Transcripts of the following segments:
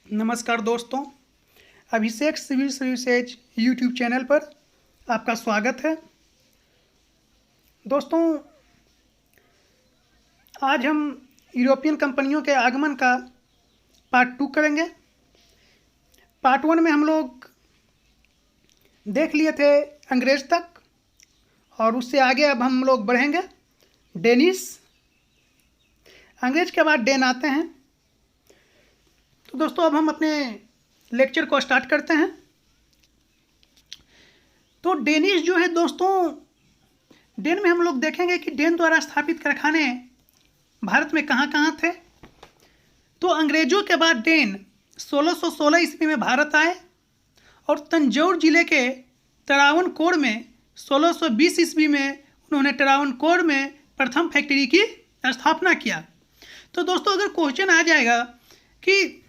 नमस्कार दोस्तों, अभिषेक civil services YouTube channel पर आपका स्वागत है। दोस्तों, आज हम यूरोपियन कंपनियों के आगमन का पार्ट 2 करेंगे। पार्ट 1 में हम लोग देख लिए थे अंग्रेज तक, और उससे आगे अब हम लोग बढ़ेंगे डेनिश। अंग्रेज के बाद डेन आते हैं। तो दोस्तों, अब हम अपने लेक्चर को स्टार्ट करते हैं। तो डेनिश जो है दोस्तों, डेन में हम लोग देखेंगे कि डेन द्वारा स्थापित कारखाने भारत में कहाँ कहाँ थे। तो अंग्रेजों के बाद डेन 1616 ईस्वी में भारत आए और तंजौर जिले के तरावनकोर में 1620 ईस्वी में उन्होंने तरावनकोर में प्रथम फैक्ट्री की स्थापना किया। तो दोस्तों, अगर क्वेश्चन आ जाएगा कि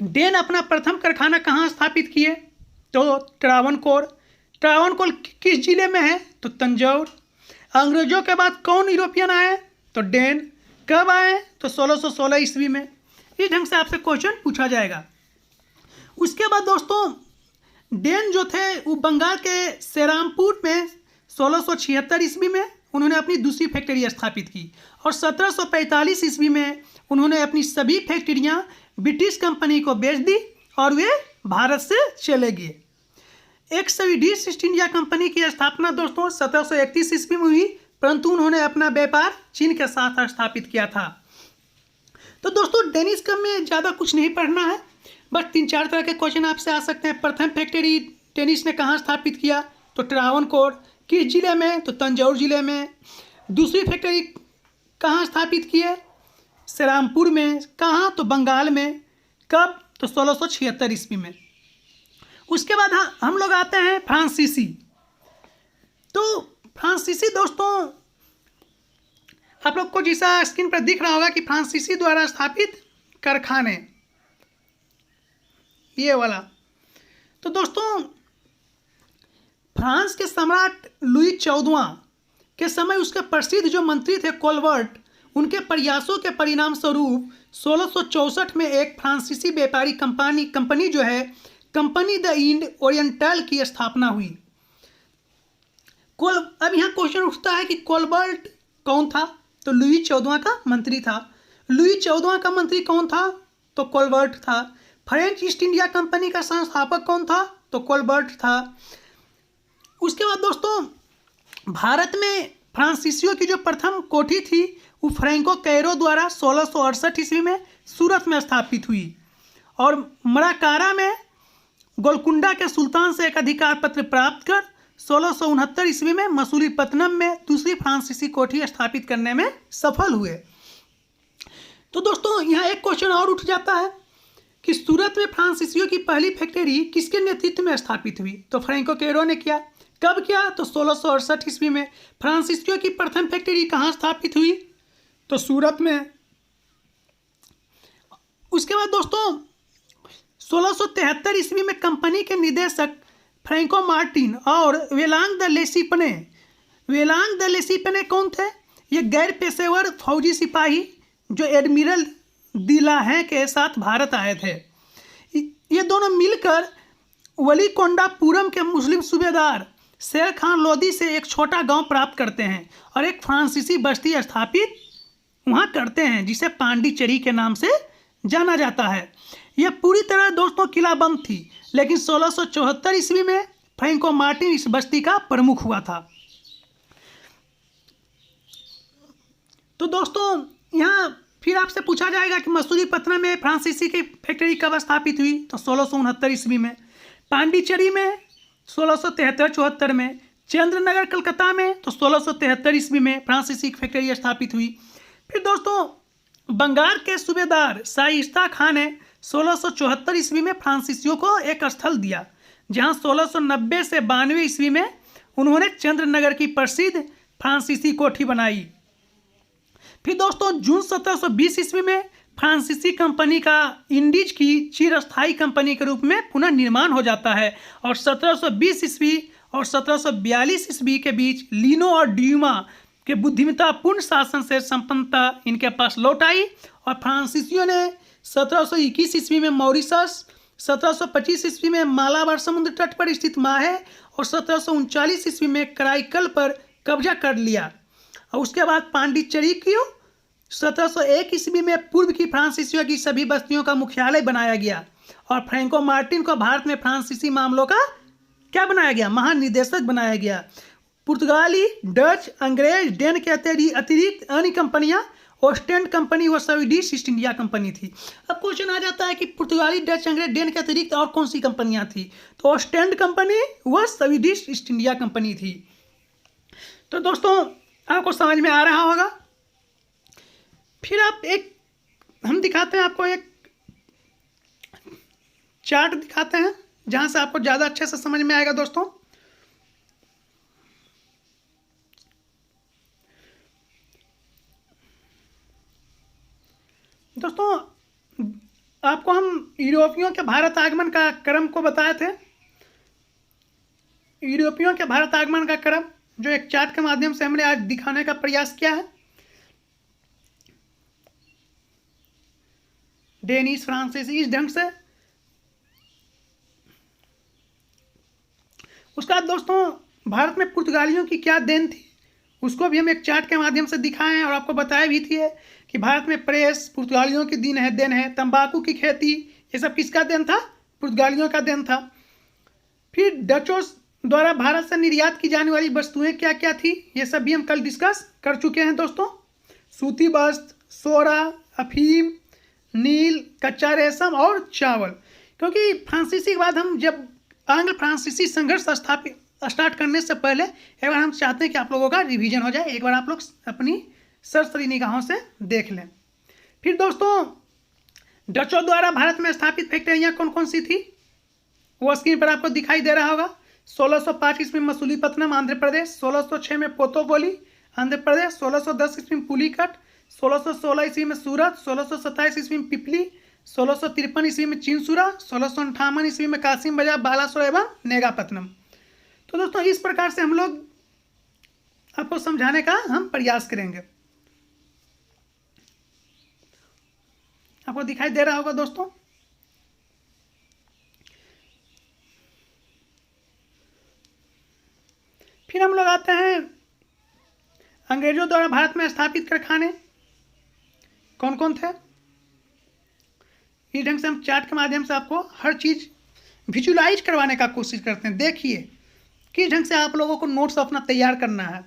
डेन अपना प्रथम कारखाना कहाँ स्थापित किए, तो तरावनकोर किस जिले में है, तो तंजौर। अंग्रेजों के बाद कौन यूरोपियन आए, तो डेन। कब आए, तो 1616 ईस्वी में। इस ढंग से आपसे क्वेश्चन पूछा जाएगा। उसके बाद दोस्तों, डेन जो थे वो बंगाल के सेरामपुर में 1676 ईस्वी में उन्होंने अपनी दूसरी फैक्ट्री स्थापित की, और 1745 ईस्वी में उन्होंने अपनी सभी फैक्ट्रियाँ ब्रिटिश कंपनी को बेच दी और वे भारत से चले गए। एक स्वीडिश ईस्ट इंडिया कंपनी की स्थापना दोस्तों 1731 ईस्वी में हुई, परंतु उन्होंने अपना व्यापार चीन के साथ स्थापित किया था। तो दोस्तों, डेनिश का में ज़्यादा कुछ नहीं पढ़ना है, बस 3-4 तरह के क्वेश्चन आपसे आ सकते हैं। प्रथम फैक्ट्री डेनिश ने कहाँ स्थापित किया, तो तरावनकोर। किस जिले में, तो तंजौर जिले में। दूसरी फैक्ट्री कहाँ स्थापित की है, सेरामपुर में। कहाँ, तो बंगाल में। कब, तो 1676 ईस्वी में। उसके बाद हम लोग आते हैं फ्रांसीसी। तो फ्रांसीसी दोस्तों, आप लोग को जैसा स्क्रीन पर दिख रहा होगा कि फ्रांसीसी द्वारा स्थापित कारखाने, ये वाला। तो दोस्तों, फ्रांस के सम्राट लुई 14वां के समय उसके प्रसिद्ध जो मंत्री थे कोलबर्ट, उनके प्रयासों के परिणाम स्वरूप 1664 में एक फ्रांसीसी व्यापारी कंपनी जो है कंपनी द इंड ओरिएंटल की स्थापना हुई। अब यहाँ क्वेश्चन उठता है कि कोलबर्ट कौन था, तो लुई 14वां का मंत्री था। लुई 14वां का मंत्री कौन था, तो कोलबर्ट था। फ्रेंच ईस्ट इंडिया कंपनी का संस्थापक कौन था, तो कोलबर्ट था। उसके बाद दोस्तों, भारत में फ्रांसीसियों की जो प्रथम कोठी थी वो फ्रैंको कैरो द्वारा 1668 ईस्वी में सूरत में स्थापित हुई, और मराकारा में गोलकुंडा के सुल्तान से एक अधिकार पत्र प्राप्त कर 1669 ईस्वी में मसूलीपट्टनम में दूसरी फ्रांसीसी कोठी स्थापित करने में सफल हुए। तो दोस्तों, यहाँ एक क्वेश्चन और उठ जाता है कि सूरत में फ्रांसीसियों की पहली फैक्ट्री किसके नेतृत्व में स्थापित हुई, तो फ्रैंको कैरो ने किया। कब किया, तो 1668 ईस्वी में। फ्रांसीसियों की प्रथम फैक्ट्री कहाँ स्थापित हुई, तो सूरत में। उसके बाद दोस्तों, 1673 ईस्वी में कंपनी के निदेशक फ्रैंको मार्टिन और वेलांग द लेसिपने कौन थे, ये गैर पेशेवर फौजी सिपाही जो एडमिरल दिलाहे के साथ भारत आए थे। ये दोनों मिलकर वलीकोंडापुरम के मुस्लिम सूबेदार शेर खान लोदी से एक छोटा गांव प्राप्त करते हैं और एक फ्रांसीसी बस्ती स्थापित वहाँ करते हैं, जिसे पांडिचेरी के नाम से जाना जाता है। यह पूरी तरह दोस्तों किलाबंद थी, लेकिन 1674 ईस्वी में फ्रैंको मार्टिन इस बस्ती का प्रमुख हुआ था। तो दोस्तों, यहाँ फिर आपसे पूछा जाएगा कि मसूलीपट्टनम में फ्रांसीसी की फैक्ट्री कब स्थापित हुई, तो 1669 ईस्वी में। पांडिचेरी में 1673-74 में। चंद्रनगर कलकत्ता में तो 1673 ईस्वी में फ्रांसीसी की फैक्ट्री स्थापित हुई। फिर दोस्तों, बंगाल के सूबेदार शाइस्ता खान ने 1674 ईस्वी में फ्रांसीसियों को एक स्थल दिया, जहां 1690 से 92 ईस्वी में उन्होंने चंद्रनगर की प्रसिद्ध फ्रांसीसी कोठी बनाई। फिर दोस्तों, जून 1720 ईस्वी में फ्रांसीसी कंपनी का इंडीज की चिरस्थायी कंपनी के रूप में पुनः निर्माण हो जाता है, और 1720 ईस्वी और 1742 ईस्वी के बीच लिनो और ड्यूमा के बुद्धिमत्तापूर्ण शासन से संपन्नता इनके पास लौट आई, और फ्रांसीसियों ने 1721 ईस्वी में मॉरिशस, 1725 ईस्वी में मालाबार समुद्र तट पर स्थित माहे और 1739 ईस्वी में कराईकल पर कब्जा कर लिया। और उसके बाद पांडिचेरी को 1701 ईस्वी में पूर्व की फ्रांसीसियों की सभी बस्तियों का मुख्यालय बनाया गया और फ्रैंको मार्टिन को भारत में फ्रांसीसी मामलों का क्या बनाया गया, महानिदेशक बनाया गया। पुर्तगाली, डच, अंग्रेज, डेन के अतिरिक्त अन्य कंपनियां ओस्टेंड कंपनी व स्वीडिश ईस्ट इंडिया कंपनी थी। अब क्वेश्चन आ जाता है कि पुर्तगाली, डच, अंग्रेज, डेन के अतिरिक्त और कौन सी कंपनियां थी, तो ओस्टेंड कंपनी व स्वीडिश ईस्ट इंडिया कंपनी थी। तो दोस्तों आपको समझ में आ रहा होगा। फिर हम दिखाते हैं आपको एक चार्ट दिखाते हैं जहां से आपको ज़्यादा अच्छे से समझ में आएगा दोस्तों। आपको हम यूरोपियों के भारत आगमन का क्रम को बताए थे। यूरोपियों के भारत आगमन का क्रम जो एक चार्ट के माध्यम से हमने आज दिखाने का प्रयास किया है। डेनिश, फ्रांसीसी, इस ढंग से। उसके बाद दोस्तों भारत में पुर्तगालियों की क्या देन थी उसको भी हम एक चार्ट के माध्यम से दिखाए हैं और आपको बताया भी थी कि भारत में प्रेस पुर्तगालियों की देन है। तंबाकू की खेती ये सब किसका देन था, पुर्तगालियों का देन था। फिर डचों द्वारा भारत से निर्यात की जाने वाली वस्तुएं क्या क्या थी ये सब भी हम कल डिस्कस कर चुके हैं दोस्तों। सूती वस्त्र, सोरा, अफीम, नील, कच्चा रेशम और चावल। क्योंकि फ्रांसीसी के बाद हम जब आंग्ल फ्रांसीसी संघर्ष स्टार्ट करने से पहले एक बार हम चाहते हैं कि आप लोगों का रिवीजन हो जाए, एक बार आप लोग अपनी सरसरी निगाहों से देख लें। फिर दोस्तों डचों द्वारा भारत में स्थापित फैक्ट्रियाँ कौन कौन सी थी वो स्क्रीन पर आपको दिखाई दे रहा होगा। 1605 ईस्वी में मसूलीपट्टनम आंध्र प्रदेश, 1606 में पोतोबोली आंध्र प्रदेश, 1610 ईस्वी में पुलिकट, 1616 ईस्वी में सूरत, 1627 ईस्वी में पिपली, 1653 ईस्वी में चिंसुरा, 1658 ईस्वी में कासिम बाजार, बालासोर एवं नेगापत्तनम। तो दोस्तों इस प्रकार से हम लोग आपको समझाने का हम प्रयास करेंगे। आपको दिखाई दे रहा होगा दोस्तों। फिर हम लोग आते हैं अंग्रेजों द्वारा भारत में स्थापित कारखाने कौन कौन थे। इस ढंग से हम चार्ट के माध्यम से आपको हर चीज विजुलाइज करवाने का कोशिश करते हैं। देखिए किस ढंग से आप लोगों को नोट्स अपना तैयार करना है।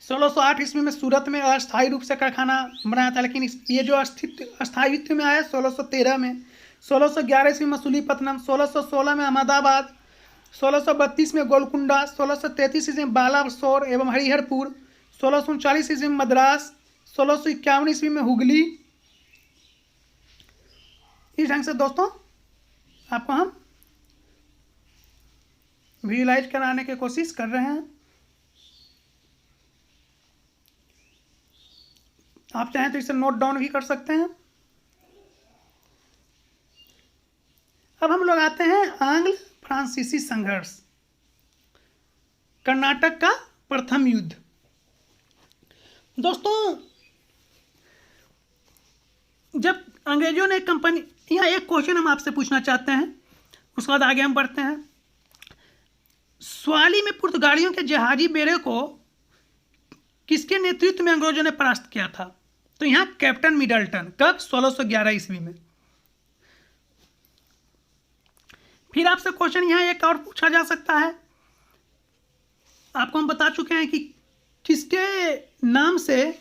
1608 ईस्वी में सूरत में अस्थायी रूप से कारखाना बनाया था, लेकिन ये जो स्थायित्व में आया 1613 में। 1611 ईस्वी में मसूलीपट्टनम, 1616 में अहमदाबाद, 1632 में गोलकुंडा, 1633 ईस्वी में बालासोर एवं हरिहरपुर, 1639 ईस्वी में मद्रास, 1651 ईस्वी में हुगली। इस ढंग से दोस्तों आपको हम विजुलाइज कराने की कोशिश कर रहे हैं। आप चाहें तो इसे नोट डाउन भी कर सकते हैं। अब हम लोग आते हैं आंग्ल फ्रांसीसी संघर्ष, कर्नाटक का प्रथम युद्ध। दोस्तों जब अंग्रेजों ने कंपनी, यहाँ एक क्वेश्चन हम आपसे पूछना चाहते हैं, उसके बाद आगे हम बढ़ते हैं। स्वाली में पुर्तगालियों के जहाजी बेड़े को किसके नेतृत्व में अंग्रेजों ने परास्त किया था, तो यहाँ कैप्टन मिडल्टन। कब, 1611 ईस्वी में। फिर आपसे क्वेश्चन यहाँ एक और पूछा जा सकता है, आपको हम बता चुके हैं कि किसके नाम से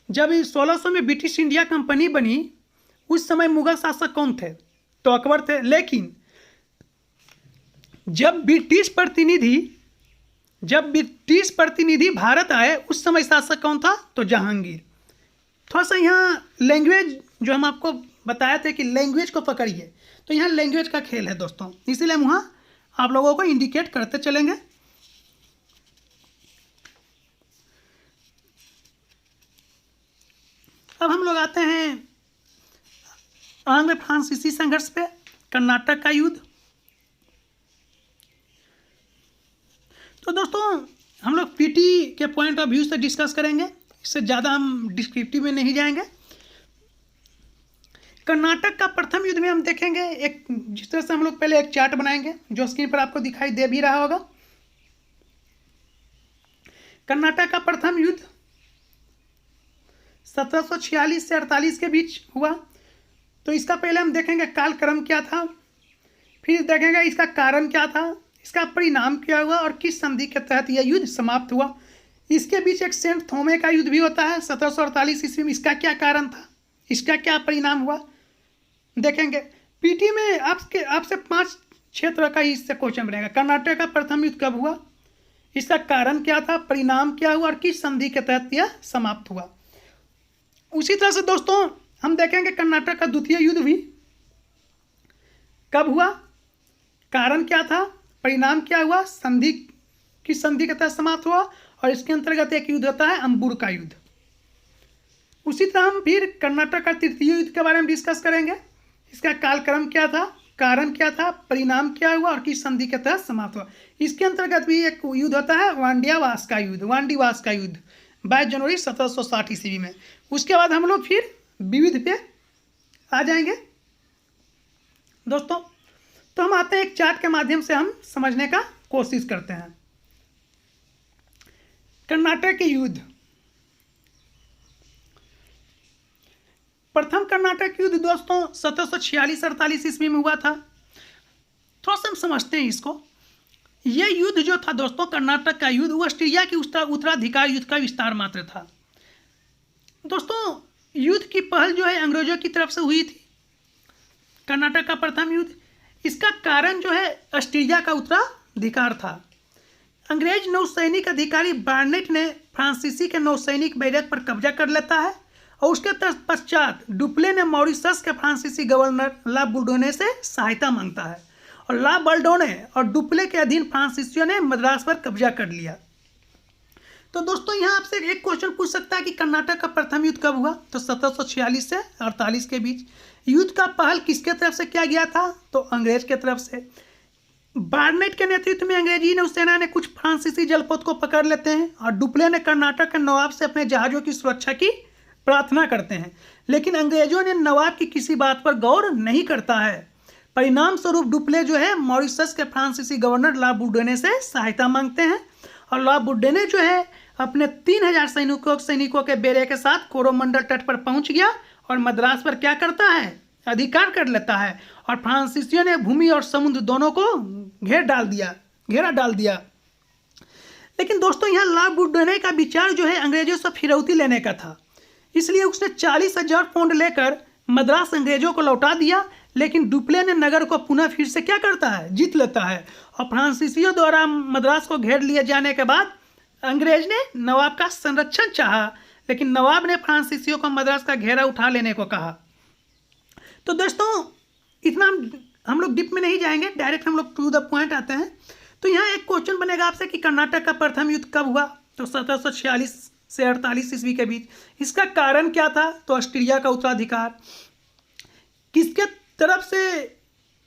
जब 1600 में ब्रिटिश इंडिया कंपनी बनी उस समय मुगल शासक कौन थे, तो अकबर थे। लेकिन जब ब्रिटिश प्रतिनिधि भारत आए उस समय शासक कौन था, तो जहांगीर। थोड़ा सा यहाँ लैंग्वेज जो हम आपको बताए थे कि लैंग्वेज को पकड़िए, तो यहाँ लैंग्वेज का खेल है दोस्तों, इसीलिए हम वहाँ आप लोगों को इंडिकेट करते चलेंगे। अब हम लोग आते हैं आंग्ल फ्रांसीसी संघर्ष पे, कर्नाटक का युद्ध। तो दोस्तों हम लोग पीटी के पॉइंट ऑफ व्यू से डिस्कस करेंगे, इससे ज़्यादा हम डिस्क्रिप्टिव में नहीं जाएंगे। कर्नाटक का प्रथम युद्ध में हम देखेंगे एक, जिस तरह से हम लोग पहले एक चार्ट बनाएंगे जो स्क्रीन पर आपको दिखाई दे भी रहा होगा। कर्नाटक का प्रथम युद्ध 1746 से 48 के बीच हुआ। तो इसका पहले हम देखेंगे कालक्रम क्या था, फिर देखेंगे इसका कारण क्या था, इसका परिणाम क्या हुआ और किस संधि के तहत यह युद्ध समाप्त हुआ। इसके बीच एक सेंट थोमे का युद्ध भी होता है 1748 ईस्वी में, इसका क्या कारण था, इसका क्या परिणाम हुआ देखेंगे। पीटी में आपसे 5-6 तरह का इससे क्वेश्चन बनेगा। कर्नाटक का प्रथम युद्ध कब हुआ, इसका कारण क्या था, परिणाम क्या हुआ और किस संधि के तहत यह समाप्त हुआ। उसी तरह से दोस्तों हम देखेंगे कर्नाटक का द्वितीय युद्ध भी कब हुआ, कारण क्या था, परिणाम क्या हुआ, संधि किस संधि के तहत समाप्त हुआ, और इसके अंतर्गत एक युद्ध होता है अंबुर का युद्ध। उसी तरह हम फिर कर्नाटक का तृतीय युद्ध के बारे में डिस्कस करेंगे। इसका कालक्रम क्या था, कारण क्या था, परिणाम क्या हुआ और किस संधि के तहत समाप्त हुआ। इसके अंतर्गत भी एक युद्ध होता है वांडियावास का युद्ध, वांडीवास का युद्ध 22 जनवरी 1760 ईस्वी में। उसके बाद हम लोग फिर विविध पे आ जाएंगे दोस्तों। तो हम आते हैं एक चार्ट के माध्यम से हम समझने का कोशिश करते हैं। कर्नाटक के युद्ध, प्रथम कर्नाटक युद्ध दोस्तों 1746-48 ईस्वी में हुआ था। थोड़ा सा हम समझते हैं इसको। यह युद्ध जो था दोस्तों, कर्नाटक का युद्ध, वो ऑस्ट्रिया की उत्तराधिकार युद्ध का विस्तार मात्र था। दोस्तों युद्ध की पहल जो है अंग्रेजों की तरफ से हुई थी, कर्नाटक का प्रथम युद्ध। इसका कारण जो है ऑस्ट्रिया का उत्तराधिकार था। अंग्रेज नौसैनिक अधिकारी बार्नेट ने फ्रांसीसी के नौसैनिक बैरक पर कब्जा कर लेता है और उसके पश्चात डुप्ले ने मॉरिशस के फ्रांसीसी गवर्नर ला बुल्डोने से सहायता मांगता है और ला बुल्डोने और डुप्ले के अधीन फ्रांसीसियों ने मद्रास पर कब्जा कर लिया। तो दोस्तों यहाँ आपसे एक क्वेश्चन पूछ सकता है कि कर्नाटक का प्रथम युद्ध कब हुआ, तो 1746 से 48 के बीच। युद्ध का पहल किसके तरफ से किया गया था, तो अंग्रेज के तरफ से। बार्नेट के नेतृत्व में अंग्रेजी नौसेना ने कुछ फ्रांसीसी जलपोत को पकड़ लेते हैं और डुप्ले ने कर्नाटक के नवाब से अपने जहाज़ों की सुरक्षा की प्रार्थना करते हैं, लेकिन अंग्रेजों ने नवाब की किसी बात पर गौर नहीं करता है। परिणाम स्वरूप डुप्ले जो है मॉरिशस के फ्रांसीसी गवर्नर ला बुल्डोने से सहायता मांगते हैं और ला बुल्डोने जो है अपने 3000 सैनिकों के बेड़े के साथ कोरोमंडल तट पर पहुंच गया और मद्रास पर क्या करता है, अधिकार कर लेता है और फ्रांसीसियों ने भूमि और समुद्र दोनों को घेरा डाल दिया। लेकिन दोस्तों यहाँ ला बुल्डोने का विचार जो है अंग्रेजों से फिरौती लेने का था, इसलिए उसने 40,000 पाउंड लेकर मद्रास अंग्रेजों को लौटा दिया। लेकिन डुप्ले ने नगर को पुनः फिर से क्या करता है, जीत लेता है और फ्रांसीसियों द्वारा मद्रास को घेर लिए जाने के बाद अंग्रेज ने नवाब का संरक्षण चाहा, लेकिन नवाब ने फ्रांसीसियों को मद्रास का घेरा उठा लेने को कहा। तो दोस्तों इतना हम लोग डीप में नहीं जाएंगे, डायरेक्ट हम लोग टू द पॉइंट आते हैं। तो यहाँ एक क्वेश्चन बनेगा आपसे कि कर्नाटक का प्रथम युद्ध कब हुआ, तो 1746 से 48 ईस्वी के बीच। इसका कारण क्या था, तो ऑस्ट्रिया का उत्तराधिकार। किसके तरफ से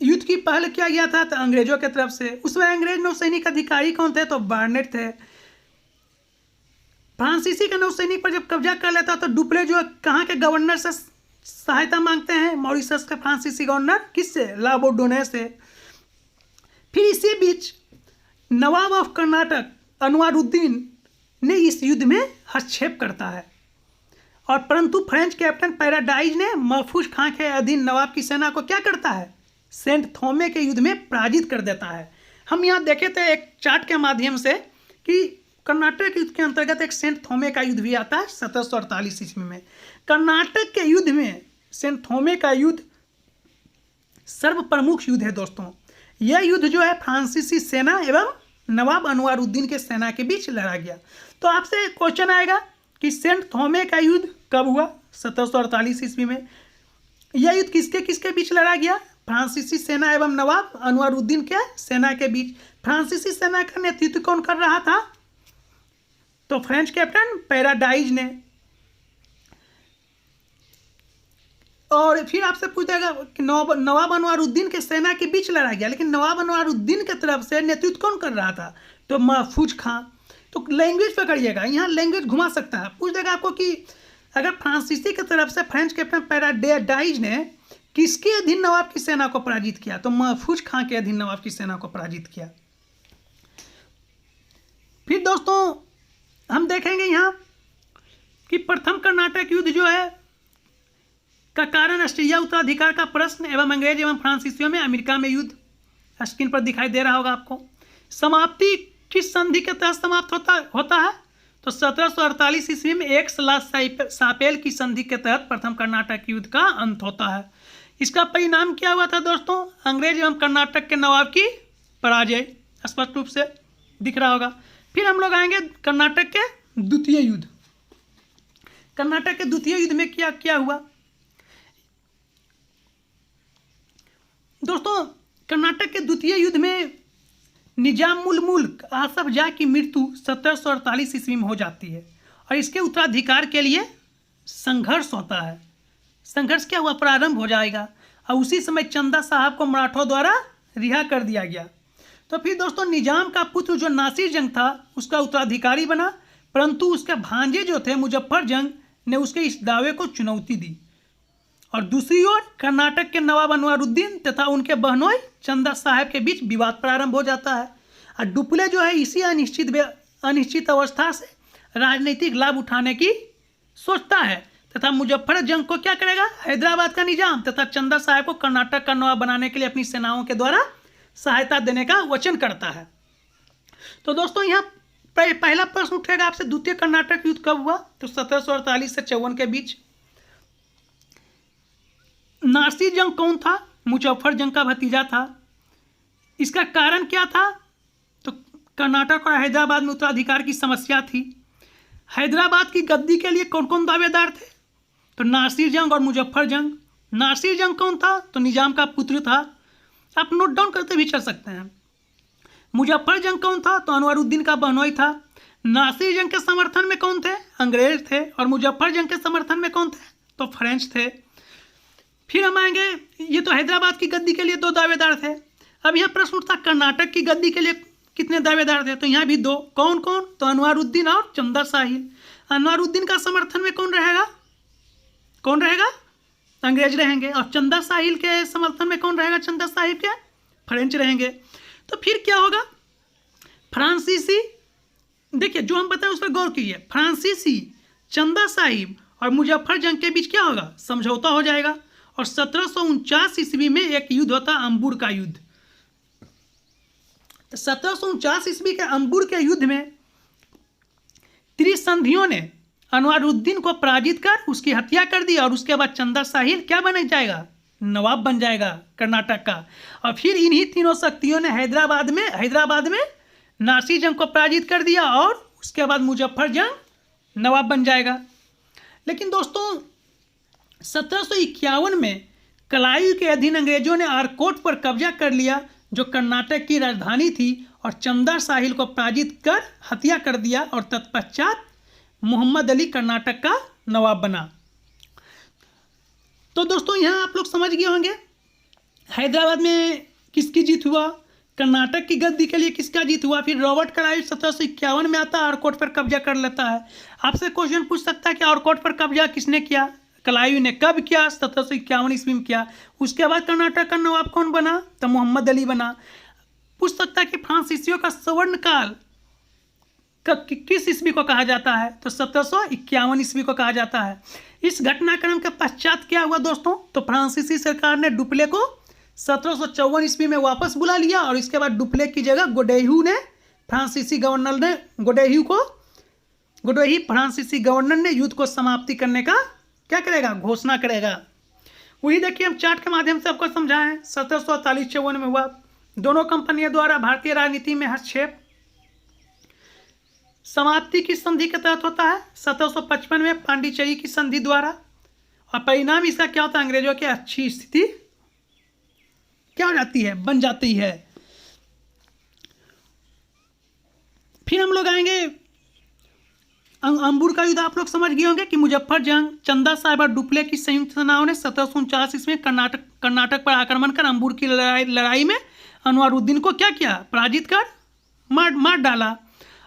युद्ध की पहल किया गया था, तो अंग्रेजों के तरफ से। उसमें अंग्रेज नौसैनिक अधिकारी कौन थे, तो बार्नेट थे। फ्रांसीसी के नौसैनिक पर जब कब्जा कर लेता तो डुप्ले जो कहाँ के गवर्नर से सहायता मांगते हैं, मॉरिशस के फ्रांसीसी गवर्नर, किससे, ला बुल्डोने से। फिर इसी बीच नवाब ऑफ कर्नाटक अनवारुद्दीन ने इस युद्ध में हस्तक्षेप करता है और परंतु फ्रेंच कैप्टन पैराडाइज ने महफूज खां के अधीन नवाब की सेना को क्या करता है, सेंट थोमे के युद्ध में पराजित कर देता है। हम यहाँ देखे थे एक चार्ट के माध्यम से कि कर्नाटक युद्ध के अंतर्गत एक सेंट थोमे का युद्ध भी आता है 1748 ईस्वी में। कर्नाटक के युद्ध में सेंट थोमे का युद्ध सर्व प्रमुख युद्ध है दोस्तों। यह युद्ध जो है फ्रांसीसी सेना एवं नवाब अनवारुद्दीन के सेना के बीच लड़ा गया। तो आपसे क्वेश्चन आएगा कि सेंट थोमे का युद्ध कब हुआ, 1748 ईस्वी में। यह युद्ध किसके किसके बीच लड़ा गया, फ्रांसीसी सेना एवं नवाब अनवारुद्दीन के सेना के बीच। फ्रांसीसी सेना का नेतृत्व कौन कर रहा था, तो फ्रेंच कैप्टन पैराडाइज ने। और फिर आपसे पूछेगा कि नवाब अनवारुद्दीन के सेना के बीच लड़ा गया, लेकिन नवाब अनवारुद्दीन की तरफ से नेतृत्व कौन कर रहा था, तो महफूज खां। तो लैंग्वेज पकड़िएगा, यहाँ लैंग्वेज घुमा सकता है। पूछ देगा आपको कि अगर फ्रांसीसी की तरफ से फ्रेंच कैप्टन पैराडाइज ने किसके अधीन नवाब की सेना को पराजित किया, तो महफूज खां के अधीन नवाब की सेना को पराजित किया। फिर दोस्तों हम देखेंगे यहाँ कि प्रथम कर्नाटक युद्ध जो है का कारण ऑस्ट्रिया उत्तराधिकार का प्रश्न एवं अंग्रेज एवं फ्रांसीसियों में अमेरिका में युद्ध, स्क्रीन पर दिखाई दे रहा होगा आपको। समाप्ति किस संधि के तहत समाप्त होता है, तो 1748 ईस्वी में एक सापेल की संधि के तहत प्रथम कर्नाटक युद्ध का अंत होता है। इसका परिणाम क्या हुआ था दोस्तों, अंग्रेज एवं कर्नाटक के नवाब की पराजय, स्पष्ट रूप से दिख रहा होगा। फिर हम लोग आएंगे कर्नाटक के द्वितीय युद्ध। कर्नाटक के द्वितीय युद्ध में क्या क्या हुआ दोस्तों, कर्नाटक के द्वितीय युद्ध में निजाम उल मुल्क आसफ जाह की मृत्यु 1748 ईस्वी में हो जाती है और इसके उत्तराधिकार के लिए संघर्ष होता है। संघर्ष क्या हुआ, प्रारंभ हो जाएगा और उसी समय चंदा साहब को मराठों द्वारा रिहा कर दिया गया। तो फिर दोस्तों निजाम का पुत्र जो नासिर जंग था उसका उत्तराधिकारी बना, परंतु उसके भांजे जो थे मुजफ्फर जंग ने उसके इस दावे को चुनौती दी। और दूसरी ओर कर्नाटक के नवाब अनवारुद्दीन तथा उनके बहनोई चंदा साहब के बीच विवाद प्रारंभ हो जाता है और डुप्ले जो है इसी अनिश्चित अवस्था से राजनीतिक लाभ उठाने की सोचता है तथा मुजफ्फर जंग को क्या करेगा, हैदराबाद का निजाम तथा चंदा साहब को कर्नाटक का नवाब बनाने के लिए अपनी सेनाओं के द्वारा सहायता देने का वचन करता है। तो दोस्तों यहाँ पहला प्रश्न उठेगा आपसे, द्वितीय कर्नाटक युद्ध कब हुआ, तो 1748 से 54 के बीच। नासिर जंग कौन था, मुजफ्फर जंग का भतीजा था। इसका कारण क्या था, तो कर्नाटक और हैदराबाद में उत्तराधिकार की समस्या थी। हैदराबाद की गद्दी के लिए कौन कौन दावेदार थे, तो नासिर जंग और मुजफ्फर जंग। नासिर जंग कौन था, तो निजाम का पुत्र था, आप नोट डाउन करते भी चल सकते हैं। मुजफ्फर जंग कौन था, तो अनवरुद्दीन का बहनोई था। नासिर जंग के समर्थन में कौन थे, अंग्रेज थे, और मुजफ्फर जंग के समर्थन में कौन थे, तो फ्रेंच थे। फिर हम आएंगे, ये तो हैदराबाद की गद्दी के लिए दो दावेदार थे। अब यह प्रश्न उठता कर्नाटक की गद्दी के लिए कितने दावेदार थे, तो यहाँ भी दो, कौन कौन, तो अनवरुद्दीन और चंदा साहिल। अनवरुद्दीन का समर्थन में कौन रहेगा, अंग्रेज रहेंगे, और चंदा साहिल के समर्थन में कौन रहेगा, चंदा साहिब के फ्रेंच रहेंगे। तो फिर क्या होगा, फ्रांसीसी, देखिए जो हम बताएं उस पर गौर कीजिए, फ्रांसीसी, चंदा साहिब और मुजफ्फर जंग के बीच क्या होगा, समझौता हो जाएगा। और 1749 ईस्वी में एक युद्ध होता है, अंबुर का युद्ध। तो 1749 ईस्वी के अंबुर के युद्ध में त्रिसंधियों ने अनवरुद्दीन को पराजित कर उसकी हत्या कर दी और उसके बाद चंदा साहिल क्या बन जाएगा, नवाब बन जाएगा कर्नाटक का। और फिर इन्हीं तीनों शक्तियों ने हैदराबाद में नासिर जंग को पराजित कर दिया और उसके बाद मुजफ्फर जंग नवाब बन जाएगा। लेकिन दोस्तों 1751 में कलाई के अधीन अंग्रेजों ने आरकोट पर कब्जा कर लिया जो कर्नाटक की राजधानी थी और चंदा साहिल को पराजित कर हत्या कर दिया और तत्पश्चात मोहम्मद अली कर्नाटक का नवाब बना। तो दोस्तों यहाँ आप लोग समझ गए होंगे हैदराबाद में किसकी जीत हुआ, कर्नाटक की गद्दी के लिए किसका जीत हुआ। फिर रॉबर्ट क्लाइव 1751 में आता है, आरकोट पर कब्जा कर लेता है। आपसे क्वेश्चन पूछ सकता है कि आरकोट पर कब्जा किसने किया, क्लाइव ने। कब किया, 1751 ईस्वी में किया। उसके बाद कर्नाटक का नवाब कौन बना, तो मोहम्मद अली बना। पूछ सकता है कि फ्रांसीसियों का स्वर्ण काल किस ईस्वी को कहा जाता है, तो 1751 ईस्वी को कहा जाता है। इस घटनाक्रम के पश्चात क्या हुआ दोस्तों, तो फ्रांसीसी सरकार ने डुप्ले को 1754 ईस्वी में वापस बुला लिया और इसके बाद डुप्ले की जगह गोडेहू ने फ्रांसीसी गवर्नर ने युद्ध को समाप्ति करने का क्या करेगा, घोषणा करेगा। वही देखिए हम चार्ट के माध्यम से आपको समझाएं। 1748-54 में हुआ, दोनों कंपनियों द्वारा भारतीय राजनीति में हस्तक्षेप। समाप्ति की संधि के तहत होता है 1755 में पांडिचेरी की संधि द्वारा, और परिणाम इसका क्या होता है, अंग्रेजों की अच्छी स्थिति क्या हो जाती है, बन जाती है। फिर हम लोग आएंगे अंबुर का युद्ध। आप लोग समझ गए होंगे कि मुजफ्फर जंग, चंदा साहिब और डुप्ले की संयुक्त सेनाओं ने 1749 ईस्वी में कर्नाटक पर आक्रमण कर अंबुर की लड़ाई में अनवरुद्दीन को क्या किया, पराजित कर मार डाला।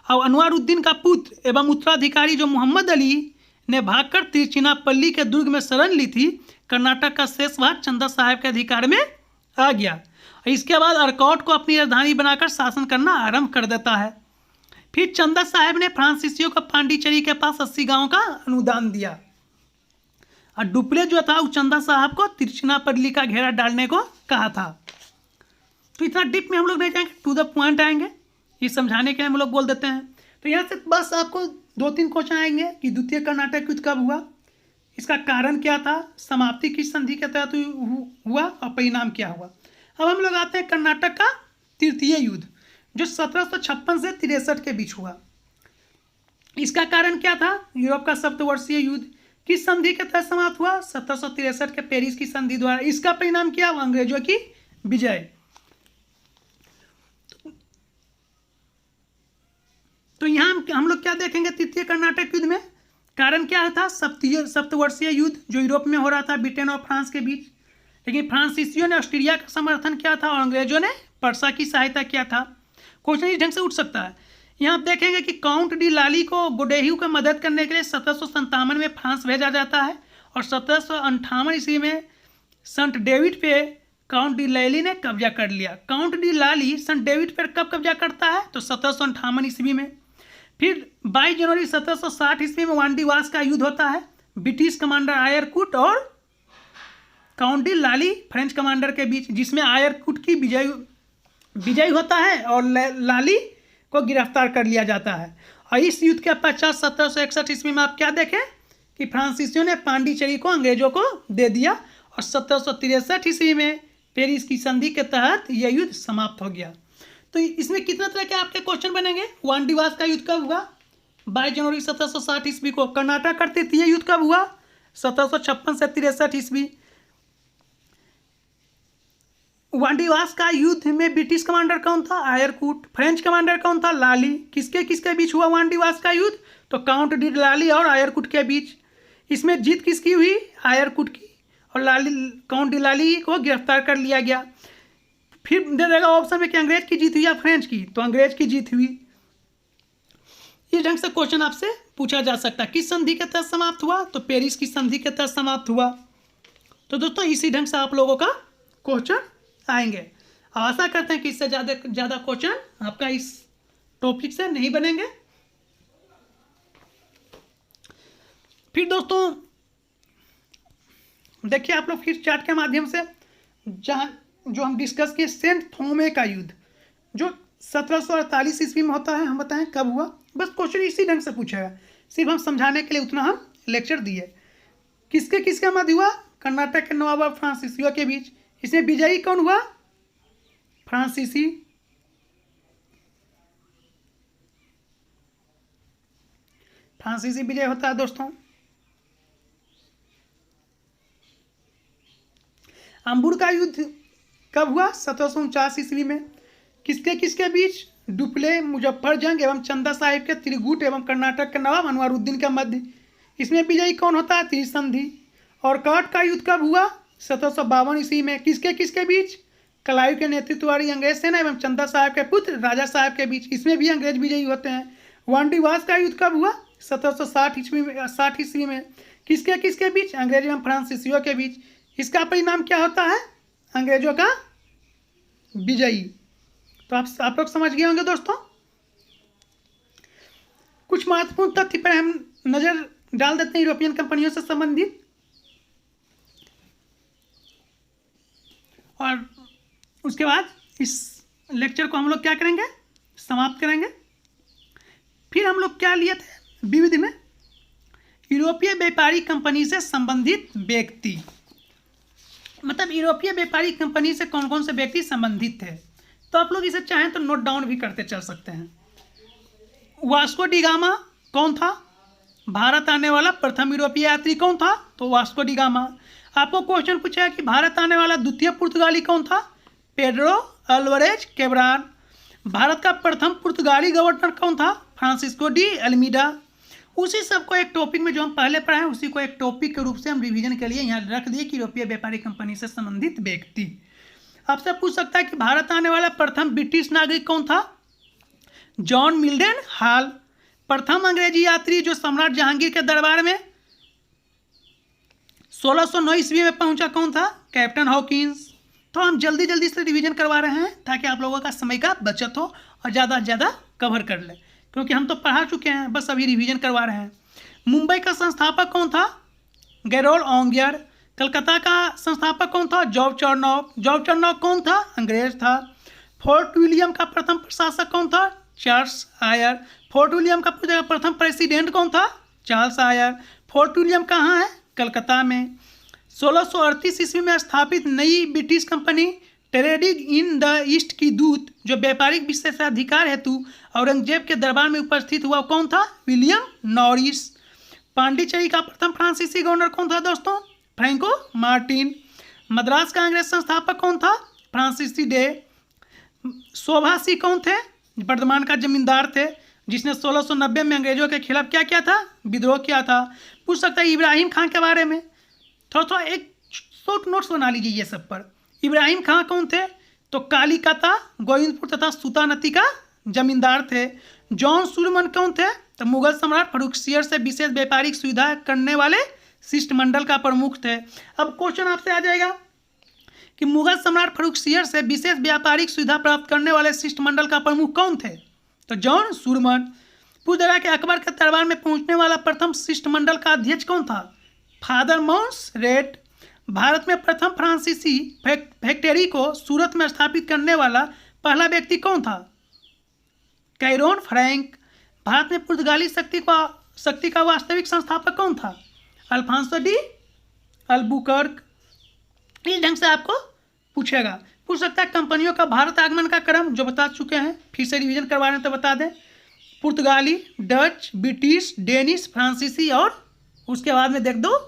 और अनवारुद्दीन का पुत्र एवं उत्तराधिकारी जो मोहम्मद अली ने भागकर तिरुचिनापल्ली के दुर्ग में शरण ली थी, कर्नाटक का शेष भाग चंदा साहब के अधिकार में आ गया। इसके बाद अर्कॉट को अपनी राजधानी बनाकर शासन करना आरंभ कर देता है। फिर चंदा साहब ने फ्रांसीसियों को पांडिचेरी के पास 80 गांवों का अनुदान दिया और डुप्ले जो था वो चंदा साहब को तिरुचिनापल्ली का घेरा डालने को कहा था। तो इतना डीप में हम लोग नहीं जाएंगे, टू द पॉइंट आएंगे, ये समझाने के लिए हम लोग बोल देते हैं। तो यहाँ से बस आपको 2-3 क्वेश्चन आएंगे कि द्वितीय कर्नाटक युद्ध कब हुआ, इसका कारण क्या था, समाप्ति किस संधि के तहत हुआ और परिणाम क्या हुआ। अब हम लोग आते हैं कर्नाटक का तृतीय युद्ध जो 1756 से 63 के बीच हुआ। इसका कारण क्या था, यूरोप का सप्तवर्षीय युद्ध किस संधि के तहत समाप्त हुआ, 1763 के पेरिस की संधि द्वारा। इसका परिणाम क्या हुआ, अंग्रेजों की विजय। तो यहाँ हम लोग क्या देखेंगे तृतीय कर्नाटक युद्ध में, कारण क्या था, सप्तवर्षीय युद्ध जो यूरोप में हो रहा था ब्रिटेन और फ्रांस के बीच। लेकिन फ्रांसीसियों ने ऑस्ट्रेलिया का समर्थन किया था और अंग्रेजों ने पर्सा की सहायता किया था। क्वेश्चन इस ढंग से उठ सकता है। यहाँ आप देखेंगे कि काउंट डी लाली को गोडेह्यू को मदद करने के लिए 1757 में फ्रांस भेजा जाता है और 1758 ईस्वी में संत डेविड पे काउंट डी लैली ने कब्जा कर लिया। काउंट डी लाली संत डेविड पर कब कब्जा करता है, तो 1758 ईस्वी में। फिर 22 जनवरी 1760 ईस्वी में वांडीवास का युद्ध होता है, ब्रिटिश कमांडर आयरकुट और काउंट डी लाली फ्रेंच कमांडर के बीच, जिसमें आयरकुट की विजय होता है और लाली को गिरफ्तार कर लिया जाता है। और इस युद्ध के पश्चात 1761 ईस्वी में आप क्या देखें कि फ्रांसीसियों ने पांडिचेरी को अंग्रेजों को दे दिया और 1763 ईस्वी में पेरिस की संधि के तहत यह युद्ध समाप्त हो गया। तो इसमें कितना तरह के आपके क्वेश्चन बनेंगे। वांडीवास का युद्ध कब हुआ, 22 जनवरी 1760 ईस्वी को। कर्नाटक का तृतीय युद्ध कब हुआ, 1756 से 63 ईस्वी। वांडीवास का युद्ध में ब्रिटिश कमांडर कौन था, आयरकुट। फ्रेंच कमांडर कौन था, लाली। किसके किसके बीच हुआ वांडीवास का युद्ध, तो काउंट डी लाली और आयरकुट के बीच। इसमें जीत किसकी हुई, आयरकुट की, और काउंट डी लाली को गिरफ्तार कर लिया गया। फिर दे देगा ऑप्शन में कि अंग्रेज की जीत हुई या फ्रेंच की, तो अंग्रेज की जीत हुई। इस ढंग से क्वेश्चन आपसे पूछा जा सकता है। किस संधि के तहत समाप्त हुआ, तो पेरिस की संधि के तहत समाप्त हुआ। तो दोस्तों इसी ढंग से आप लोगों का क्वेश्चन आएंगे। आशा करते हैं कि इससे ज़्यादा क्वेश्चन आपका इस टॉपिक से नहीं बनेंगे। फिर दोस्तों देखिए आप लोग फिर चार्ट के माध्यम से जो हम डिस्कस किए सेंट थोमे का युद्ध जो 1748 ईस्वी में होता है, हम बताएं कब हुआ। बस क्वेश्चन इसी ढंग से पूछा है, सिर्फ हम समझाने के लिए उतना हम लेक्चर दिए। किसके किसके मध्य हुआ, कर्नाटक के नवाब और फ्रांसीसियों के बीच। इसमें विजयी कौन हुआ, फ्रांसीसी। फ्रांसीसी विजय होता है दोस्तों। अंबुर का युद्ध कब हुआ, 1749 ईस्वी में। किसके किसके बीच, डुप्ले, मुजफ्फरजंग एवं चंदा साहिब के त्रिगुट एवं कर्नाटक के नवाब अनवारुद्दीन के मध्य। इसमें विजयी कौन होता है, त्रिसंधि। और काट का युद्ध कब हुआ, 1752 ईस्वी में। किसके किसके बीच, कलायू के नेतृत्व वाली अंग्रेज सेना एवं चंदा साहब के पुत्र राजा साहब के बीच। इसमें भी अंग्रेज विजयी होते हैं। वांडीवास का युद्ध कब हुआ, 1760 ईस्वी में। किसके किसके बीच, अंग्रेज एवं फ्रांसीसियों के बीच। इसका परिणाम क्या होता है, अंग्रेजों का विजयी। तो आप लोग समझ गए होंगे दोस्तों। कुछ महत्वपूर्ण तथ्य पर हम नजर डाल देते हैं यूरोपियन कंपनियों से संबंधित, और उसके बाद इस लेक्चर को हम लोग क्या करेंगे, समाप्त करेंगे। फिर हम लोग क्या लिए थे विविध में, यूरोपीय व्यापारी कंपनी से संबंधित व्यक्ति, मतलब यूरोपीय व्यापारी कंपनी से कौन कौन से व्यक्ति संबंधित थे। तो आप लोग इसे चाहें तो नोट डाउन भी करते चल सकते हैं। वास्को डी गामा कौन था, भारत आने वाला प्रथम यूरोपीय यात्री कौन था, तो वास्को डी गामा। आपको क्वेश्चन पूछा है कि भारत आने वाला द्वितीय पुर्तगाली कौन था, पेड्रो अल्वारेज कैब्राल। भारत का प्रथम पुर्तगाली गवर्नर कौन था, फ्रांसिस्को डी अल्मीडा। उसी सबको एक टॉपिक में जो हम पहले पढ़े हैं उसी को एक टॉपिक के रूप से हम रिवीजन के लिए यहाँ रख दिए कि यूरोपीय व्यापारी कंपनी से संबंधित व्यक्ति। आपसे पूछ सकता है कि भारत आने वाला प्रथम ब्रिटिश नागरिक कौन था, जॉन मिल्डन हॉल। प्रथम अंग्रेजी यात्री जो सम्राट जहांगीर के दरबार में 1609 ईस्वी में पहुंचा कौन था? Captain Hawkins. तो हम जल्दी जल्दी से रिवीजन करवा रहे हैं ताकि आप लोगों का समय का बचत हो और ज़्यादा से ज़्यादा कवर कर ले, क्योंकि हम तो पढ़ा चुके हैं, बस अभी रिवीजन करवा रहे हैं। मुंबई का संस्थापक कौन था? गैरोल ऑन्गियर। कलकत्ता का संस्थापक कौन था? जॉर्ज चरनॉफ। जॉर्ज चरनॉफ कौन था? अंग्रेज था। फोर्ट विलियम का प्रथम प्रशासक कौन था? Charles Eyre. फोर्ट विलियम का प्रथम प्रेसिडेंट कौन था? Charles Eyre. फोर्ट विलियम कहाँ है? कलकत्ता में। 1638 ईस्वी में स्थापित नई British company trading in the east की दूत जो व्यापारिक विशेषाधिकार हेतु औरंगजेब के दरबार में उपस्थित हुआ कौन था? William Norris. पांडिचेरी का प्रथम फ्रांसीसी गवर्नर कौन था दोस्तों? Franco Martin. मद्रास का अंग्रेज संस्थापक कौन था? फ्रांसीसी डे। शोभासी कौन थे? वर्धमान का जमींदार थे जिसने 1690 में अंग्रेजों के खिलाफ क्या किया था? विद्रोह किया था। पूछ सकता है इब्राहिम खान के बारे में, थोड़ा एक शॉर्ट नोट्स बना लीजिए ये सब पर। इब्राहिम खान कौन थे? तो कालिकता, गोविंदपुर तथा सूतानती का जमींदार थे। जॉन सुलेमान कौन थे? तो मुगल सम्राट फर्रुखसियर से विशेष व्यापारिक सुविधा करने वाले शिष्टमंडल का प्रमुख थे। अब क्वेश्चन आपसे आ जाएगा कि मुगल सम्राट फर्रुखसियर से विशेष व्यापारिक सुविधा प्राप्त करने वाले शिष्टमंडल का प्रमुख कौन थे? तो जॉन सुलेमान। पूछ देगा कि अकबर के दरबार में पहुंचने वाला प्रथम शिष्टमंडल का अध्यक्ष कौन था? Father mouse red. भारत में प्रथम फ्रांसीसी फैक्ट्री को सूरत में स्थापित करने वाला पहला व्यक्ति कौन था? कैरोन फ्रैंक। भारत में पुर्तगाली शक्ति का वास्तविक संस्थापक कौन था? Alfonso de Albuquerque. इस ढंग से आपको पूछेगा। पूछ सकता है कंपनियों का भारत आगमन का क्रम, जो बता चुके हैं, फिर से रिवीजन करवा रहे हैं तो बता दें। पुर्तगाली, डच, ब्रिटिश, डेनिश, फ्रांसीसी और उसके बाद में देख दो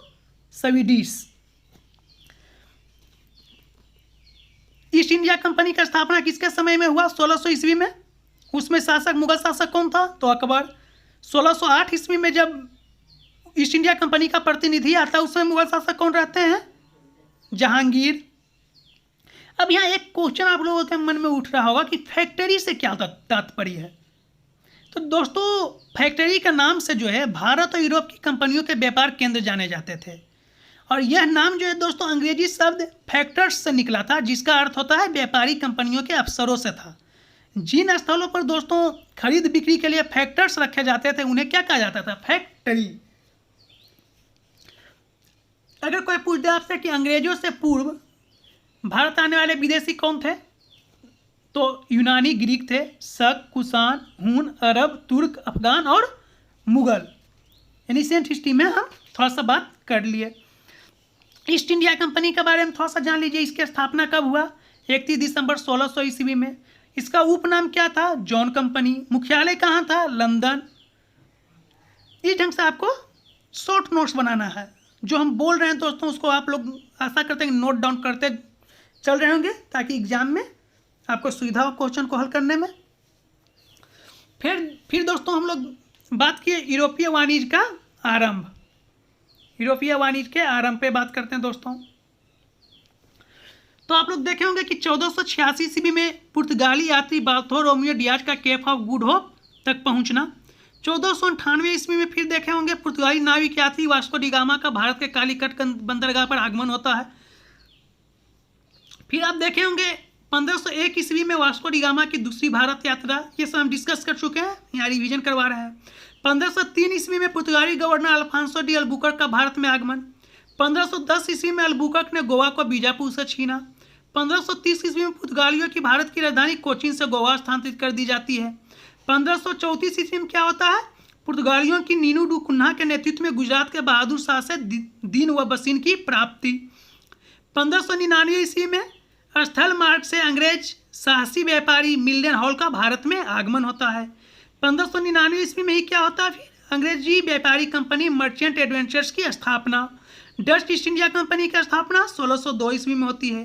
स्वीडिश। ईस्ट इंडिया कंपनी का स्थापना किसके समय में हुआ? 1600 ईस्वी में। उसमें शासक मुगल शासक कौन था? तो अकबर। 1608 ईस्वी में जब ईस्ट इंडिया कंपनी का प्रतिनिधि आता है उसमें मुगल शासक कौन रहते हैं? जहांगीर। अब यहाँ एक क्वेश्चन आप लोगों के मन में उठ रहा होगा कि फैक्ट्री से क्या तात्पर्य है? तो दोस्तों फैक्ट्री का नाम से जो है भारत और यूरोप की कंपनियों के व्यापार केंद्र जाने जाते थे, और यह नाम जो है दोस्तों अंग्रेजी शब्द फैक्टर्स से निकला था, जिसका अर्थ होता है व्यापारी कंपनियों के अफसरों से था। जिन स्थलों पर दोस्तों खरीद बिक्री के लिए फैक्टर्स रखे जाते थे उन्हें क्या कहा जाता था? फैक्ट्री। अगर कोई पूछ दे आपसे कि अंग्रेजों से पूर्व भारत आने वाले विदेशी कौन थे? तो यूनानी, ग्रीक थे, शक, कुषाण, हून, अरब, तुर्क, अफगान और मुगल। एनिशिएंट हिस्ट्री में हम थोड़ा सा बात कर लिए। ईस्ट इंडिया कंपनी के बारे में थोड़ा सा जान लीजिए। इसकी स्थापना कब हुआ? 31 दिसंबर 1600 ईस्वी में। इसका उपनाम क्या था? John company. मुख्यालय कहाँ था? लंदन। इस ढंग से आपको शॉर्ट नोट्स बनाना है। जो हम बोल रहे हैं दोस्तों उसको आप लोग आशा करते हैं नोट डाउन करते चल रहे होंगे ताकि एग्जाम में आपको सुविधा हो क्वेश्चन को हल करने में। फिर दोस्तों हम लोग बात किए यूरोपीय वाणिज्य का आरंभ। यूरोपीय वाणिज्य के आरंभ पे बात करते हैं दोस्तों। तो आप लोग देखे होंगे कि 1486 ईस्वी में पुर्तगाली यात्री बार्थोलोमियो डियाज का केप ऑफ गुड होप तक पहुंचना। 1498 ईस्वी में फिर देखे होंगे पुर्तगाली नाविक यात्री वास्को डी गामा का भारत के कालीकट बंदरगाह पर आगमन होता है। फिर आप देखे होंगे 1501 ईस्वी में वास्को डी गामा की दूसरी भारत यात्रा। ये सब हम डिस्कस कर चुके हैं, यहाँ रिवीजन करवा रहे हैं। 1503 ईस्वी में पुर्तगाली गवर्नर अल्फांसो डी अल्बुकर्क का भारत में आगमन। 1510 ईस्वी में अल्बुकर्क ने गोवा को बीजापुर से छीना। 1530 ईस्वी में पुर्तगालियों की भारत की राजधानी कोचीन से गोवा स्थानांतरित कर दी जाती है। 1534 ईस्वी में क्या होता है? पुर्तगालियों की नीनू डू कुन्हा के नेतृत्व में गुजरात के बहादुर शाह से दीन व बसीन की प्राप्ति। 1599 ईस्वी में स्थल मार्ग से अंग्रेज साहसी व्यापारी मिल्डन हॉल का भारत में आगमन होता है। 1599 ईस्वी में ही क्या होता है? फिर अंग्रेजी व्यापारी कंपनी मर्चेंट एडवेंचर्स की स्थापना। डच ईस्ट इंडिया कंपनी की स्थापना 1602 ईस्वी में होती है।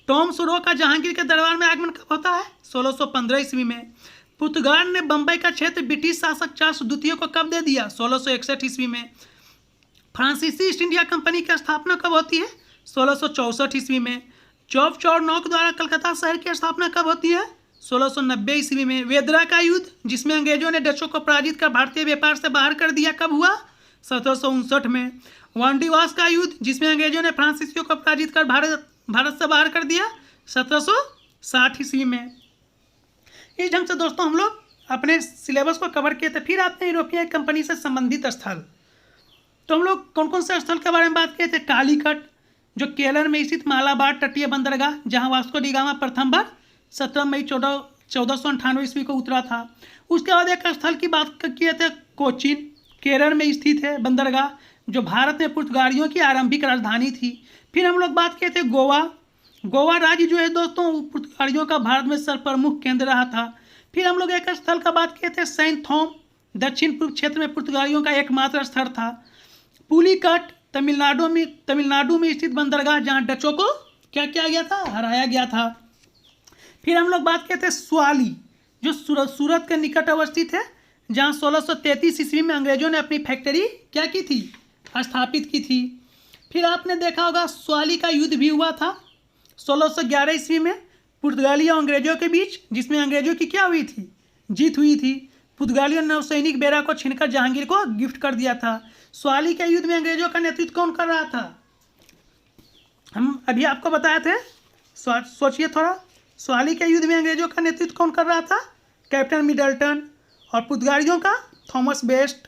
टॉम सुरो का जहांगीर के दरबार में आगमन कब होता है? 1615 ईस्वी में। पुर्तगाल ने बंबई का क्षेत्र ब्रिटिश शासक चार्ल्स द्वितीय को कब दे दिया? 1661 ईस्वी में। फ्रांसीसी ईस्ट इंडिया कंपनी की स्थापना कब होती है? 1664 ईस्वी में। जॉर्ज चरनॉफ द्वारा कलकत्ता शहर की स्थापना कब होती है? 1690 ईस्वी में। वेदरा का युद्ध, जिसमें अंग्रेजों ने डचों को पराजित कर भारतीय व्यापार से बाहर कर दिया, कब हुआ? 1759 में। वांडीवास का युद्ध, जिसमें अंग्रेजों ने फ्रांसीसियों को पराजित कर भारत से बाहर कर दिया, 1760 ईस्वी में। इस ढंग से दोस्तों हम लोग अपने सिलेबस को कवर किए थे। फिर आते हैं यूरोपियन कंपनी से संबंधित स्थल। तो हम लोग कौन कौन से स्थल के बारे में बात किए थे? कालीकट, जो केरल में स्थित मालाबार तटीय बंदरगाह, जहां वास्को डी गामा प्रथम बार 17 मई 1498 ईस्वी को उतरा था। उसके बाद एक स्थल की बात किए थे, कोचीन, केरल में स्थित है बंदरगाह, जो भारत में पुर्तगालियों की आरंभिक राजधानी थी। फिर हम लोग बात किए थे गोवा। गोवा राज्य जो है दोस्तों पुर्तगालियों का भारत में सर्वप्रमुख केंद्र रहा था। फिर हम लोग एक स्थल का बात किए थे, सेंट थॉम, दक्षिण पूर्व क्षेत्र में पुर्तगालियों का एकमात्र स्थल था। पुलिकट, तमिलनाडु में स्थित बंदरगाह, जहां डचों को क्या किया गया था? हराया गया था। फिर हम लोग बात किए थे स्वाली, जो सूरत के निकट अवस्थित है, जहां 1633 ईस्वी में अंग्रेजों ने अपनी फैक्ट्री क्या की थी? स्थापित की थी। फिर आपने देखा होगा स्वाली का युद्ध भी हुआ था 1611 ईस्वी में पुर्तगाली और अंग्रेजों के बीच, जिसमें अंग्रेजों की क्या हुई थी? जीत हुई थी। पुर्तगालियों ने नौसैनिक बेड़ा को छीनकर जहांगीर को गिफ्ट कर दिया था। स्वाली के युद्ध में अंग्रेजों का नेतृत्व कौन कर रहा था? हम अभी आपको बताए थे, सोचिए थोड़ा। स्वाली के युद्ध में अंग्रेजों का नेतृत्व कौन कर रहा था? Captain Middleton. और पुर्तगालियों का थॉमस बेस्ट।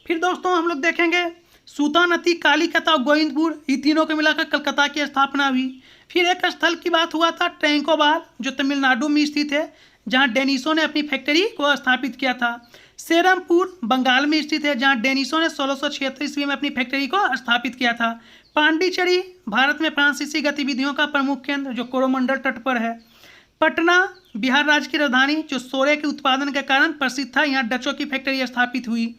फिर दोस्तों हम लोग देखेंगे सूतानती, कालीकता और गोविंदपुर, ये तीनों को मिलाकर कलकत्ता की स्थापना हुई। फिर एक स्थल की बात हुआ था, ट्रैंकोबार, जो तमिलनाडु में स्थित है, जहां डेनिसों ने अपनी फैक्ट्री को स्थापित किया था। सेरमपुर बंगाल में स्थित है, जहां डेनिसों ने 1676 ईस्वी में अपनी फैक्ट्री को स्थापित किया था। पांडिचेरी भारत में फ्रांसीसी गतिविधियों का प्रमुख केंद्र, जो कोरोमंडल तट पर है। पटना बिहार राज्य की राजधानी, जो सोरे के उत्पादन के कारण प्रसिद्ध था, यहाँ डचों की फैक्ट्री स्थापित हुई।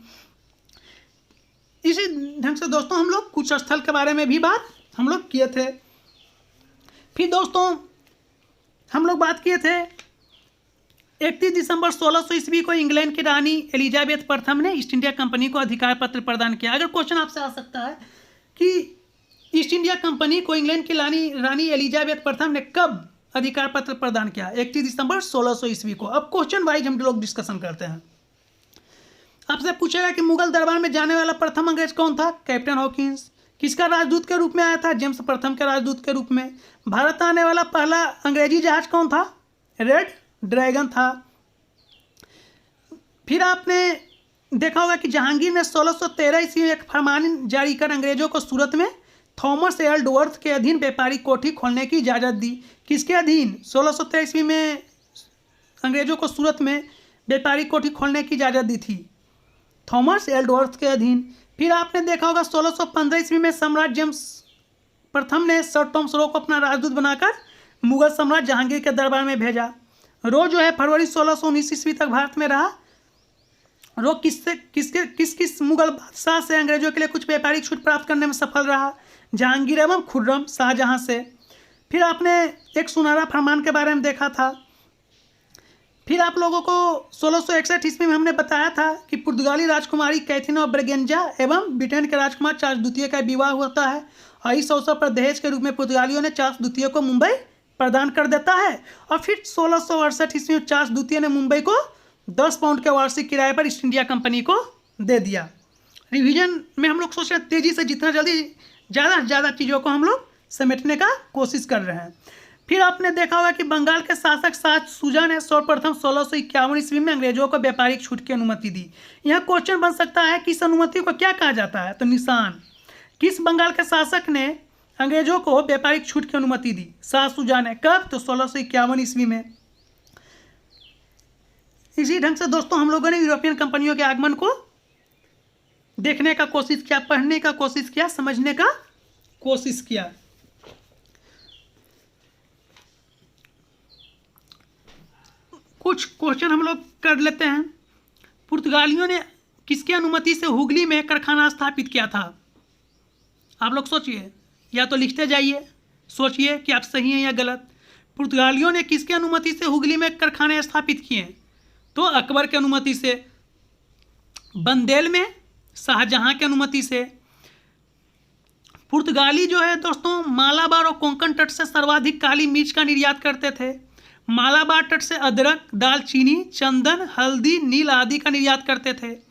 इसी ढंग से दोस्तों हम लोग कुछ स्थल के बारे में भी बात हम लोग किए थे। फिर दोस्तों हम लोग बात किए थे 31 दिसंबर 1600 ईस्वी को इंग्लैंड की रानी एलिजाबेथ प्रथम ने ईस्ट इंडिया कंपनी को अधिकार पत्र प्रदान किया। अगर क्वेश्चन आपसे आ सकता है कि ईस्ट इंडिया कंपनी को इंग्लैंड की रानी एलिजाबेथ प्रथम ने कब अधिकार पत्र प्रदान किया? 31 दिसंबर 1600 ईस्वी को। अब क्वेश्चन वाइज हम लोग डिस्कशन करते हैं। आपसे पूछेगा कि मुगल दरबार में जाने वाला प्रथम अंग्रेज कौन था? Captain Hawkins. किसका राजदूत के रूप में आया था? जेम्स प्रथम के राजदूत के रूप में। भारत आने वाला पहला अंग्रेजी जहाज कौन था? रेड ड्रैगन था। फिर आपने देखा होगा कि जहांगीर ने 1613 ईस्वी में एक फरमान जारी कर अंग्रेजों को सूरत में थॉमस एल्डवर्थ के अधीन व्यापारिक कोठी खोलने की इजाज़त दी। किसके अधीन? 1613 ईस्वी में अंग्रेजों को सूरत में व्यापारिक कोठी खोलने की इजाज़त दी थी, थॉमस एल्डवर्थ के अधीन। फिर आपने देखा होगा 1615 ईस्वी में सम्राट जेम्स प्रथम ने सर टॉमस रो को अपना राजदूत बनाकर मुगल सम्राट जहांगीर के दरबार में भेजा। रो जो है फरवरी 1619 ईस्वी तक भारत में रहा। रो किस मुगल बादशाह से अंग्रेजों के लिए कुछ व्यापारिक छूट प्राप्त करने में सफल रहा? जहांगीर एवं खुर्रम शाहजहां से। फिर आपने एक सुनहरा फरमान के बारे में देखा था। फिर आप लोगों को 1661 ईस्वी में हमने बताया था कि पुर्तगाली राजकुमारी कैथरीन ऑफ ब्रगेंजा एवं ब्रिटेन के राजकुमार चार्ल्स द्वितीय का विवाह होता है, और इस अवसर पर दहेज के रूप में पुर्तगालियों ने चार्ल्स द्वितीय को मुंबई प्रदान कर देता है। और फिर 1668 ईस्वी में चार्ल्स द्वितीय ने मुंबई को 10 पाउंड के वार्षिक किराए पर ईस्ट इंडिया कंपनी को दे दिया। रिवीजन में हम लोग सोच रहे हैं तेजी से जितना जल्दी ज़्यादा से ज़्यादा चीज़ों को हम लोग समेटने का कोशिश कर रहे हैं। फिर आपने देखा होगा कि बंगाल के शासक शाह शुजा ने सर्वप्रथम 1651 ईस्वी में अंग्रेजों को व्यापारिक छूट की अनुमति दी। यह क्वेश्चन बन सकता है कि इस अनुमति को क्या कहा जाता है? तो निशान। किस बंगाल के शासक ने अंग्रेजों को व्यापारिक छूट की अनुमति दी? शाह शुजा ने। कब? तो 1651 ईस्वी में। इसी ढंग से दोस्तों हम लोगों ने यूरोपियन कंपनियों के आगमन को देखने का कोशिश किया, पढ़ने का कोशिश किया, समझने का कोशिश किया। कुछ क्वेश्चन हम लोग कर लेते हैं। पुर्तगालियों ने किसकी अनुमति से हुगली में कारखाना स्थापित किया था? आप लोग सोचिए, या तो लिखते जाइए, सोचिए कि आप सही हैं या गलत। पुर्तगालियों ने किसकी अनुमति से हुगली में कारखाने स्थापित किए? तो अकबर की अनुमति से। बंदेल में शाहजहां की अनुमति से। पुर्तगाली जो है दोस्तों मालाबार और कोंकण तट से सर्वाधिक काली मिर्च का निर्यात करते थे। मालाबार तट से अदरक, दालचीनी, चंदन, हल्दी, नील आदि का निर्यात करते थे।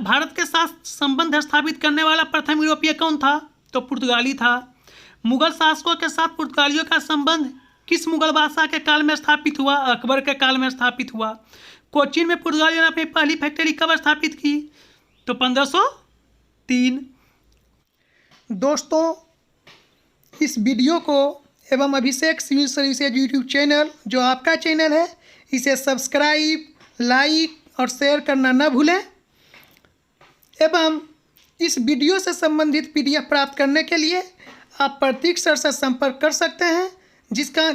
भारत के साथ संबंध स्थापित करने वाला प्रथम यूरोपीय कौन था? तो पुर्तगाली था। मुगल शासकों के साथ पुर्तगालियों का संबंध किस मुगल बादशाह के काल में स्थापित हुआ? अकबर के काल में स्थापित हुआ। कोचीन में पुर्तगालियों ने अपनी पहली फैक्ट्री कब स्थापित की? तो 1503। दोस्तों, इस वीडियो को एवं अभिषेक सिविल सर्विसेज यूट्यूब चैनल जो आपका चैनल है, इसे सब्सक्राइब, लाइक और शेयर करना न भूलें। एवं इस वीडियो से संबंधित PDF प्राप्त करने के लिए आप प्रतीक सर से संपर्क कर सकते हैं,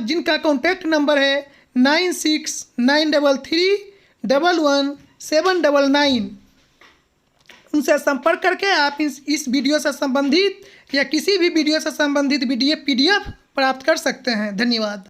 जिनका कॉन्टैक्ट नंबर है 9693311799। उनसे संपर्क करके आप इस वीडियो से संबंधित या किसी भी वीडियो से संबंधित PDF प्राप्त कर सकते हैं। धन्यवाद।